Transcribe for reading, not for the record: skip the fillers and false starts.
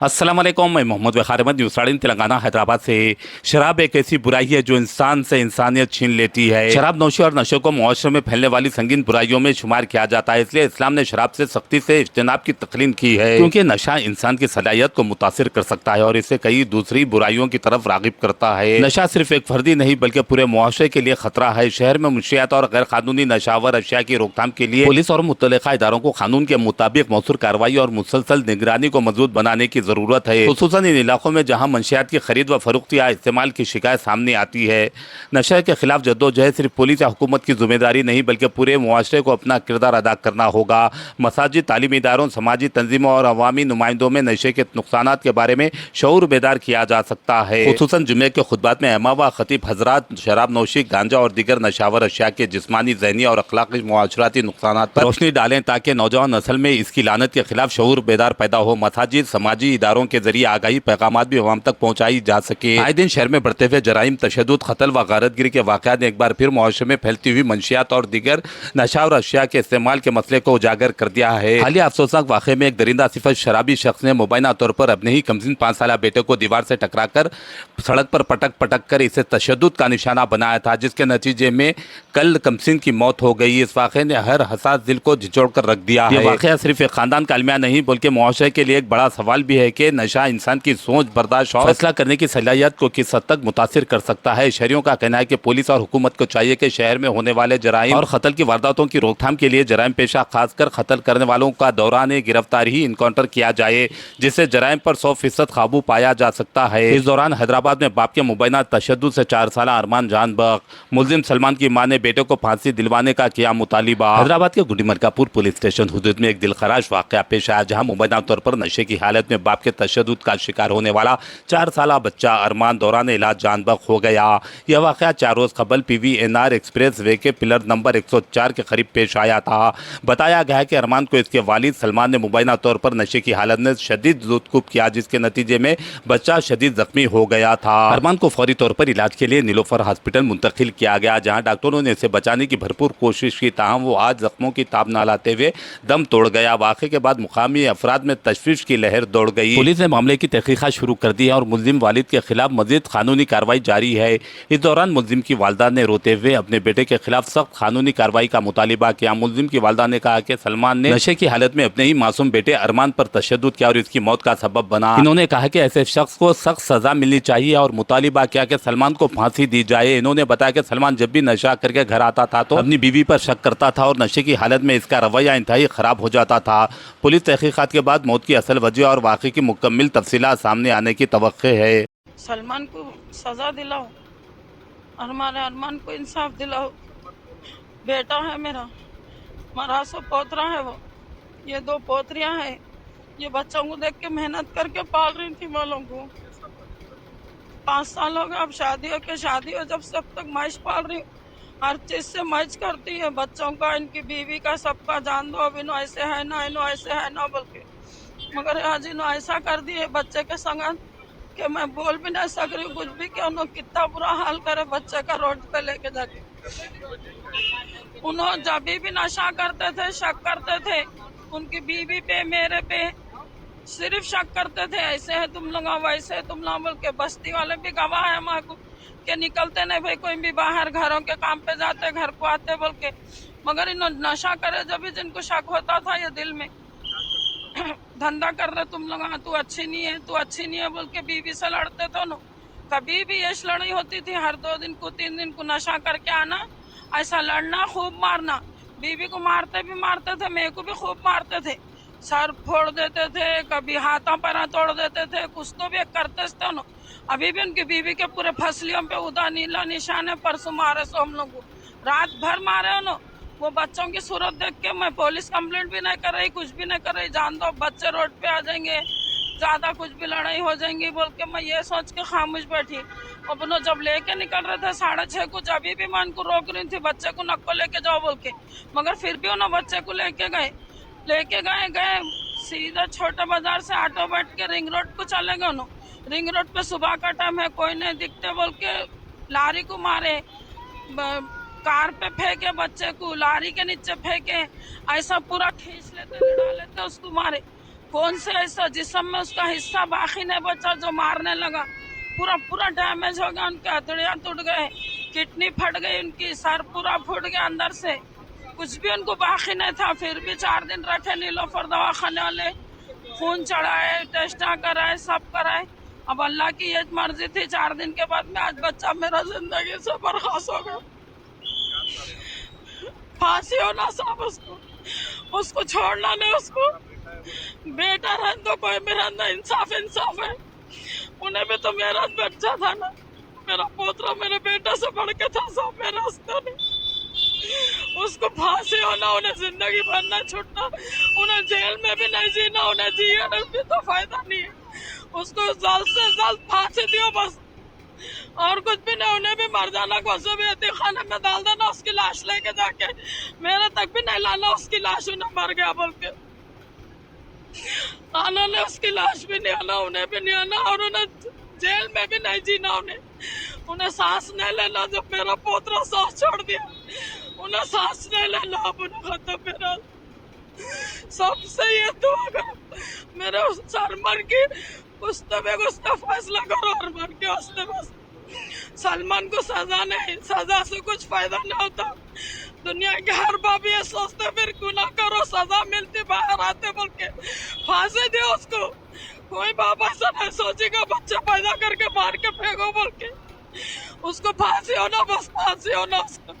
अस्सलाम वालेकुम, मैं मोहम्मद वक़ार अहमद, न्यूज़ 13 तेलंगाना हैदराबाद से। शराब एक ऐसी बुराई है जो इंसान से इंसानियत छीन लेती है। शराब नोशी और नशे को मुआशरे में फैलने वाली संगीन बुराइयों में शुमार किया जाता है। इसलिए इस्लाम ने शराब से सख्ती से इज्तनाब की तकलीम की है, क्योंकि नशा इंसान की सलाहियत को मुतासिर कर सकता है और इसे कई दूसरी बुराइयों की तरफ रागिब करता है। नशा सिर्फ एक फर्दी नहीं बल्कि पूरे मुआशरे के लिए खतरा है। शहर में मुंशियात और गैर कानूनी नशावर अशिया की रोकथाम के लिए पुलिस और मुतल्लिका इदारों को कानून के मुताबिक मौसूर कार्रवाई और मुसलसल निगरानी को मजबूत बनाने की जरूरत है, खुसूसन इन इलाकों में जहां मंशियात की खरीद व फरोख्त या इस्तेमाल की शिकायत सामने आती है। नशे के खिलाफ जद्दोजहद सिर्फ पुलिस या हुकूमत की जिम्मेदारी नहीं बल्कि पूरे मुआशरे को अपना किरदार अदा करना होगा। मसाजिद, तालीमी इदारों, समाजी तंजीमों और अवामी नुमाइंदों में नशे के नुकसानात के बारे में शऊर बेदार किया जा सकता है। खुसूसन जुमे के खुतबात में इमाम व खतीब हजरात शराब नोशी, गांजा और दीगर नशावर अशिया के जिस्मानी, ज़हनी और अखलाकी मुआशराती नुकसानात पर रोशनी डालें ताकि नौजवान नस्ल में इसकी लानत के खिलाफ शऊर बेदार पैदा हो। मसाजिद, समाजी इदारों के जरिए आगाही पैगामात भी अवाम तक पहुँचाई जा सके। आए दिन शहर में बढ़ते हुए जराइम, तशद्दुद, कत्ल व गारतगिरी के वाक़यात ने एक बार फिर मुआशरे में फैलती हुई मंशियात और दीगर नशा और अशिया के इस्तेमाल के मसले को उजागर कर दिया है। हालिया अफसोसनाक वाक़े में एक दरिंदा सिफत शराबी शख्स ने मुबैना तौर पर अपने ही कमसिन 5 साला बेटे को दीवार से टकराकर सड़क पर पटक पटक कर इसे तशद्दुद का निशाना बनाया था, जिसके नतीजे में कल कमसिन की मौत हो गई। इस वाक़े ने हर हसास दिल को झिझोड़ कर रख दिया है। ये वाक़या सिर्फ एक खानदान का अलमिया नहीं बल्कि मुआशरे के लिए एक बड़ा सवाल भी है कि नशा इंसान की सोच, बर्दाश्त और फैसला करने की सलाहियत को किस हद तक मुतासिर कर सकता है। शहरियों का कहना है कि पुलिस और हुकूमत को चाहिए कि शहर में होने वाले जराइम और कत्ल की वारदातों की रोकथाम के लिए जराइम पेशा खासकर कत्ल करने वालों का दौरान गिरफ्तार ही इनकाउंटर किया जाए, जिससे जराइम पर 100% काबू पाया जा सकता है। इस दौरान हैदराबाद में बाप के मुबैना तशद्दुद से 4 साला अरमान जान बख्श, मुलजिम सलमान की मां ने बेटे को फांसी दिलवाने का किया मुतालिबा। हैदराबाद के गुडी मलकापुर पुलिस स्टेशन हुदूद में एक दिलखराश वाक़या पेश आया, जहां मुबैना तौर पर नशे की हालत में बाप के तशद्दुद का शिकार होने वाला 4 साला बच्चा अरमान दौरान इलाज जान बख्श हो गया। यह वाक़या 4 रोज कबल PVNR एक्सप्रेस वे के पिलर नंबर 104 के करीब पेश आया था। बताया गया है कि अरमान को इसके वालिद सलमान ने मुबैना तौर पर नशे की हालत में शदीद लुत्कुब किया, जिसके नतीजे में बच्चा शदीद जख्मी हो गया था। अरमान को फौरी तौर पर इलाज के लिए नीलोफर हॉस्पिटल मुंतकिल किया गया, जहां डॉक्टरों ने इसे बचाने की भरपूर कोशिश की, ताहम वो आज जख्मों की ताब न लाते हुए दम तोड़ गया। वाक़े के बाद मुकामी अफराद में तशवीश की लहर दौड़ गई। पुलिस ने मामले की तहकीकात शुरू कर दी है और मुलजिम वालिद के खिलाफ मजीद कानूनी कार्रवाई जारी है। इस दौरान मुलजिम की वालदा ने रोते हुए अपने बेटे के खिलाफ सख्त कानूनी कार्रवाई का मुतालिबा किया। मुलजिम की वालदा ने कहा कि सलमान ने नशे की हालत में अपने ही मासूम बेटे अरमान पर तशद्दुद किया और इसकी मौत का सबब बना। इन्होंने कहा कि ऐसे शख्स को सख्त सजा मिलनी चाहिए और मुतालिबा किया कि सलमान को फांसी दी जाए। इन्होंने बताया कि सलमान जब भी नशा करके घर आता था तो अपनी बीवी पर शक करता था और नशे की हालत में इसका रवैया इंतहाई खराब हो जाता था। पुलिस तहकीकात के बाद मौत की असल वजह और वाक़े की मुकम्मल तफसीलात सामने आने की तवक्के है। सलमान को सजा दिलाओ, हमारे अरमान को इंसाफ दिलाओ। बेटा है मेरा, हमारा सो पोतरा है वो, ये 2 पोतरियां हैं। ये बच्चों को देख के मेहनत करके पाल रही थी वालों को। 5 साल हो गए अब शादी हो जब से अब तक मैच पाल रही हूँ। हर चीज से मैच करती है, बच्चों का, इनकी बीवी का, सबका जान दो। अब इन्हों ऐसे है ना, इन्हों ऐसे है ना बोल के, मगर आज इन्हों ऐसा कर दिए बच्चे के संग कि मैं बोल भी नहीं सक रही कुछ भी, कि उन्होंने कितना बुरा हाल करे बच्चे का रोड पे लेके जाके। उन्होंने जब भी नशा करते थे, शक करते थे उनकी बीवी पे, मेरे पे सिर्फ शक करते थे, ऐसे है तुम लोग, वैसे है तुम लोग बोल के। बस्ती वाले भी गवाह है हमारे को कि निकलते नहीं भाई, कोई भी बाहर घरों के काम पे जाते, घर को आते बोल के। मगर इन्होंने नशा करे जब भी जिनको शक होता था ये दिल में धंधा कर रहे तुम लोग, तू अच्छी नहीं है, तू अच्छी नहीं है बोल के बीवी से लड़ते थे ना। कभी भी ये लड़ाई होती थी, हर 2 दिन को 3 दिन को नशा करके आना, ऐसा लड़ना, खूब मारना। बीवी को मारते थे, मेरे को भी खूब मारते थे, सर फोड़ देते थे, कभी हाथों पर तोड़ देते थे, कुछ तो भी करते थे ना। अभी भी उनकी बीवी के पूरे फसलियों पे उदा नीला निशान है। परसों मारे सो हम लोग को, रात भर मारे हो ना। वो बच्चों की सूरत देख के मैं पुलिस कंप्लेंट भी नहीं कर रही, कुछ भी नहीं कर रही, जान दो बच्चे रोड पे आ जाएंगे, ज्यादा कुछ भी लड़ाई हो जाएंगी बोल के मैं ये सोच के खामोश बैठी। अपनों जब लेके निकल रहे थे 6:30 को, जब भी मैं उनको रोक रही थी बच्चे को नको लेके जाओ बोल के, मगर फिर भी उन्होंने बच्चे को लेके गए सीधा छोटे बाजार से ऑटो बैठ के रिंग रोड को चले गए। उन्होंने रिंग रोड पे सुबह का टाइम है, कोई नहीं दिखते बोल के लारी को मारे, कार पे फेंके बच्चे को, लारी के नीचे फेंके, ऐसा पूरा खींच लेते, डाल लेते उसको मारे। कौन से ऐसा जिस्म में उसका हिस्सा बाकी नहीं बचा जो मारने लगा। पूरा पूरा डैमेज हो गया, उनके हथेलियां टूट गए, किडनी फट गई, उनकी सर पूरा फूट गया अंदर से, कुछ भी उनको बाकी नहीं था। फिर भी 4 दिन रखे नीलोफर दवाखाने वाले, खून चढ़ाए, टेस्ट कराए, सब कराए। अब अल्लाह की ये मर्जी थी, 4 दिन के बाद में आज बच्चा मेरा जिंदगी से बर्खास्त हो गया। फांसी होना साहब, उसको छोड़ना नहीं, उसको बेटा रहने तो कोई मेरा ना इंसाफ है। उन्हें भी तो मेरा बच्चा था ना, मेरा पोतरा मेरे बेटा से बढ़ के था सब, मेरा उसका नहीं। उसको फांसी होना, उन्हें जिंदगी भर न छूटना, उन्हें जेल में भी नहीं जीना, उन्हें जिए भी तो फायदा नहीं है। उसको जल्द से जल्द फांसी दियो बस, और कुछ भी नहीं। उन्हें भी मर जाना, को भी यतीम खाने में डाल देना, उसकी लाश लेके जाके मेरे तक भी नहीं लाना उसकी लाश, उन्हें मर गया बोल के आना ने, उसकी लाश भी नहीं आना, उन्हें भी नहीं आना, और उन्हें जेल में भी नहीं जीना, उन्हें सांस नहीं लेना। जब मेरा पोतरा सांस छोड़ दिया, उन्हें सांस नहीं लेना, अब उन्हें खत्म। मेरा सबसे ये दुआ करो मेरे उस सलमान की, उसने फैसला करो, और मर के उसने बस सलमान को सजा नहीं, सजा से कुछ फायदा नहीं होता। दुनिया के हर बाप ये सोचते फिर गुनाह करो, सजा मिलती बाहर आते बोल के फांसी दे उसको। कोई बाप ऐसा नहीं सोचेगा बच्चा पैदा करके मार के फेंको बोल के, उसको फांसी होना, बस फांसी होना उसको।